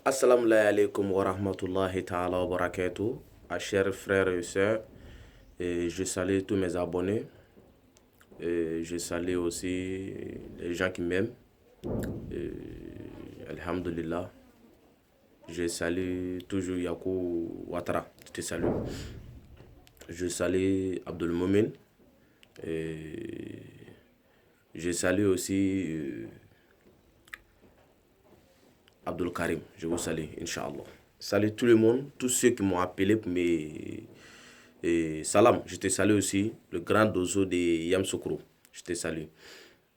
Assalamu alaikum wa rahmatullahi ta'ala wa barakatuh. Chers frères et sœurs, je salue tous mes abonnés. Je salue aussi les gens qui m'aiment. Alhamdulillah. Je salue toujours Yakou Ouattara. Je te salue. Je salue Abdul Moumin. Je salue aussi Abdul Karim. Je vous salue, Inch'Allah. Salut tout le monde, tous ceux qui m'ont appelé pour mes... salam, je te salue aussi, le grand dozo de Yamsoukro. Je te salue.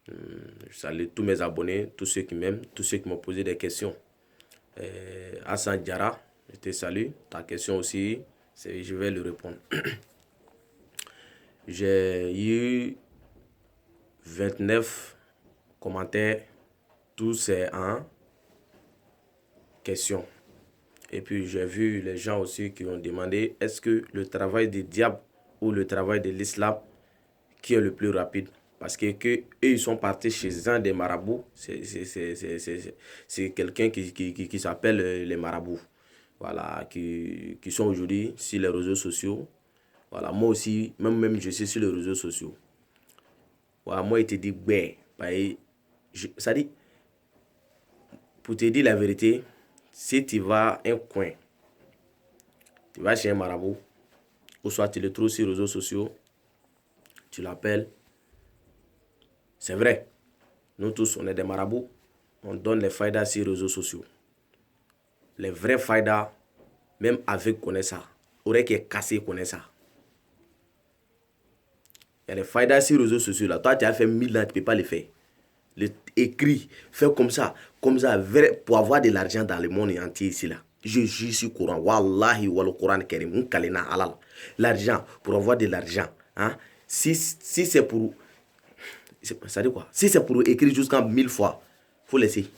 Je salue tous mes abonnés, tous ceux qui m'aiment, tous ceux qui m'ont posé des questions. Hassan Diara, je te salue. Ta question aussi, je vais lui répondre. J'ai eu 29 commentaires, tous c'est en question. Et puis j'ai vu les gens aussi qui ont demandé est-ce que le travail du diable ou le travail de l'islam qui est le plus rapide? Parce que eux, ils sont partis chez un des marabouts. C'est quelqu'un qui s'appelle les marabouts. Voilà, qui sont aujourd'hui sur les réseaux sociaux. Voilà, moi aussi, même je suis sur les réseaux sociaux. Voilà, moi, il te dit, ben, ça dit, pour te dire la vérité, si tu vas à un coin, tu vas chez un marabout, ou soit tu le trouves sur les réseaux sociaux, tu l'appelles. C'est vrai, nous tous, on est des marabouts, on donne les faïdas sur les réseaux sociaux. Les vrais faïdas, même avec connaît ça, aurait qui est cassé connaît ça. Il y a les faïdas sur les réseaux sociaux là, toi tu as fait 1000 ans, tu ne peux pas les faire. Écrit, fais comme ça, vrai, pour avoir de l'argent dans le monde entier ici là. Je suis au Coran, wallahi wa le Coran kerim, l'argent, pour avoir de l'argent, hein? Si c'est pour, ça dit quoi? Si c'est pour écrire jusqu'à 1000 fois, faut laisser.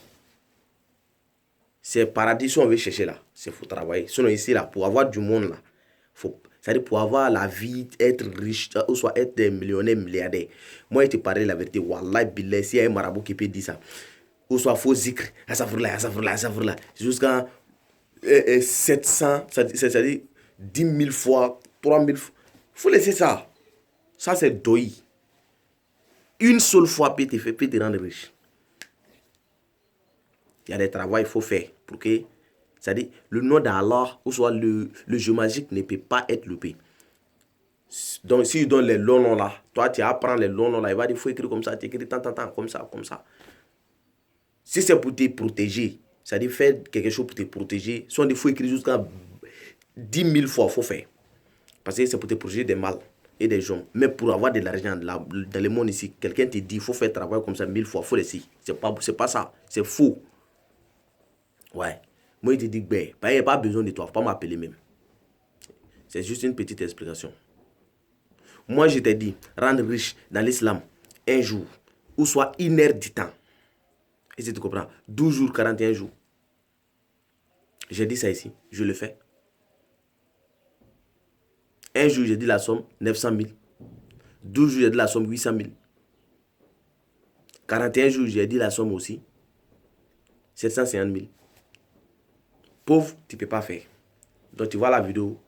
C'est paradis si on veut chercher là, c'est faut travailler. Sinon ici là, pour avoir du monde là, c'est-à-dire pour avoir la vie, être riche, ou soit être des millionnaires, milliardaires. Moi, je te parle la vérité. Wallah, billah, s'il y a un marabout qui peut dire ça, ou soit faux zikr, asafrla, jusqu'à 700, c'est-à-dire 10 000 fois, 3 000 fois. Il faut laisser ça. Ça, c'est doi. Une seule fois peut te rendre riche. Il y a des travaux qu'il faut faire pour que, c'est-à-dire, le nom d'Allah, ou soit le jeu magique ne peut pas être loupé. Donc, s'il donne les longs noms là, toi, tu apprends les longs noms là, il va dire, il faut écrire comme ça, tu écris tant, comme ça. Si c'est pour te protéger, c'est-à-dire faire quelque chose pour te protéger, soit il faut écrire jusqu'à 10 000 fois, il faut faire. Parce que c'est pour te protéger des mal et des gens. Mais pour avoir de l'argent dans le monde ici, quelqu'un te dit, il faut faire travail comme ça 1000 fois, il faut laisser. C'est pas ça, c'est faux. Ouais. Moi, il te dit, ben, il n'y a pas besoin de toi, faut pas m'appeler même. C'est juste une petite explication. Moi, je t'ai dit, rendre riche dans l'islam, un jour, ou soit 1 heure du temps. Et si tu comprends, 12 jours, 41 jours. J'ai dit ça ici, je le fais. Un jour, j'ai dit la somme 900 000. 12 jours, j'ai dit la somme 800 000. 41 jours, j'ai dit la somme aussi 750 000. Pauvre, tu ne peux pas faire. Donc, tu vois la vidéo.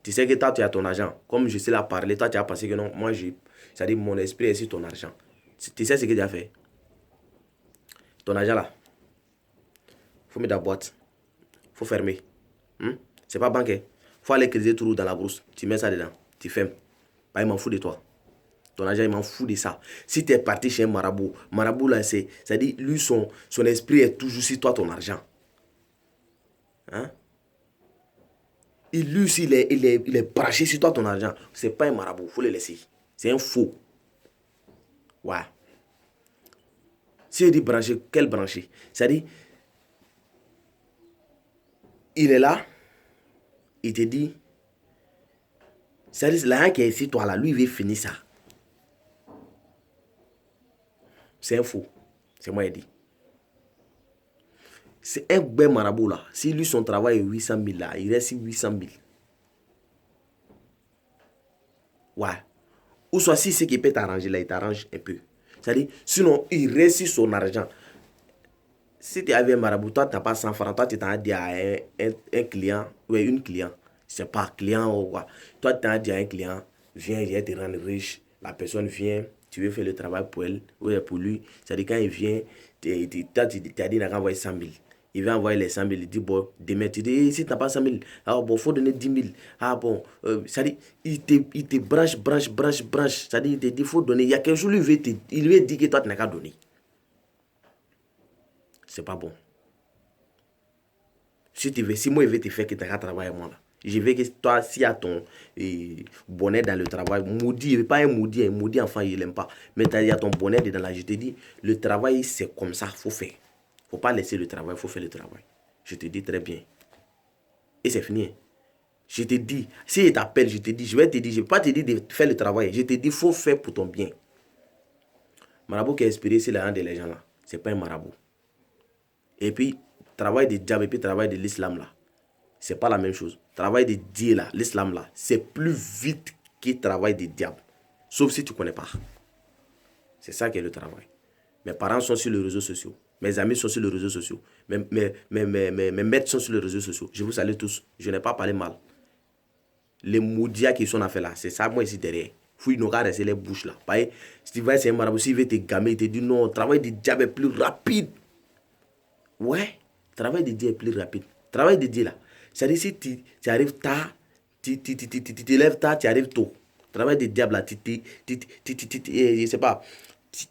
Tu sais que toi, tu as ton argent. Comme je sais la parler, toi, tu as pensé que non, moi, c'est-à-dire mon esprit est sur ton argent. Tu sais ce que tu as fait. Ton argent là, il faut mettre dans la boîte. Il faut fermer. C'est pas banqué. Il faut aller creuser tout dans la brousse. Tu mets ça dedans. Tu fermes. Bah, il m'en fout de toi. Ton argent, il m'en fout de ça. Si tu es parti chez un marabout là, c'est-à-dire, lui, son esprit est toujours sur toi, ton argent. Hein? Lui aussi, il est branché sur toi, ton argent. C'est pas un marabout, il faut le laisser. C'est un faux. Ouais. Si il dit branché, quel branché? C'est-à-dire, il est là, il te dit, c'est-à-dire, l'argent qui est ici, toi là, lui, il veut finir ça. C'est un faux. C'est moi qui dis. C'est un bon marabout là. Si lui, son travail est 800 000 là, il reste 800 000. Ouais. Ou soit si c'est qui peut t'arranger là, il t'arrange un peu. C'est-à-dire, sinon, il reste son argent. Si tu es avec un marabout, toi, tu n'as pas 100 francs, toi, tu t'en as dit à un client, ou une client, c'est pas client ou quoi. Toi, tu t'en as dit à un client, viens, il va te rendre riche. La personne vient, tu veux faire le travail pour elle, ou pour lui. C'est-à-dire, quand il vient, toi, tu as dit, il a envoyé 100 000. Il va envoyer les 100 000, il dit, bon, demain, tu dis, si tu n'as pas 100 000, ah bon, il faut donner 10 000. Ah bon, c'est-à-dire, il te branche. C'est-à-dire, il te dit, il faut donner. Il y a quelque chose, il veut dire que toi, tu n'as qu'à donner. C'est pas bon. Si moi, je vais te faire que tu as travailler moi là. Je veux que toi, si y a ton bonnet dans le travail, maudit, pas un maudit enfant, il n'aime pas. Mais il y a ton bonnet dans la, je te dis, le travail, c'est comme ça, il faut faire. Il ne faut pas laisser le travail, il faut faire le travail. Je te dis très bien. Et c'est fini. Je te dis, si je t'appelle, je te dis, je vais te dire, je ne vais pas te dire de faire le travail. Je te dis, il faut faire pour ton bien. Marabout qui est inspiré, c'est la hand de les gens là. Ce n'est pas un marabout. Et puis, travail de diable et puis travail de l'islam là, c'est pas la même chose. Travail de Dieu là, l'islam là, c'est plus vite que travail de diable. Sauf si tu ne connais pas. C'est ça qui est le travail. Mes parents sont sur les réseaux sociaux. Mes amis sont sur les réseaux sociaux. Mes maîtres sont sur les réseaux sociaux. Je vous salue tous. Je n'ai pas parlé mal. Les moudias qui sont en fait là, c'est ça moi ici derrière. Il faut rester les bouches là. Si tu vas essayer un marabout, s'il veut te gamer, il te dit non, travail de diable est plus rapide. Ouais, travail de Dieu est plus rapide. Travail de Dieu là. C'est-à-dire si tu arrives tard, tu te lèves tard, tu arrives tôt. Travail de diable là, je sais pas, tu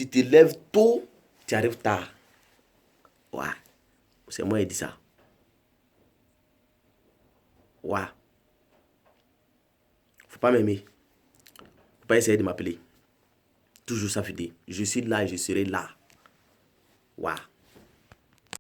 te lèves tôt, tu arrives tard. Ouais, c'est moi qui dis ça. Ouais. Faut pas m'aimer. Faut pas essayer de m'appeler. Toujours ça fidèle. Je suis là et je serai là. Ouais.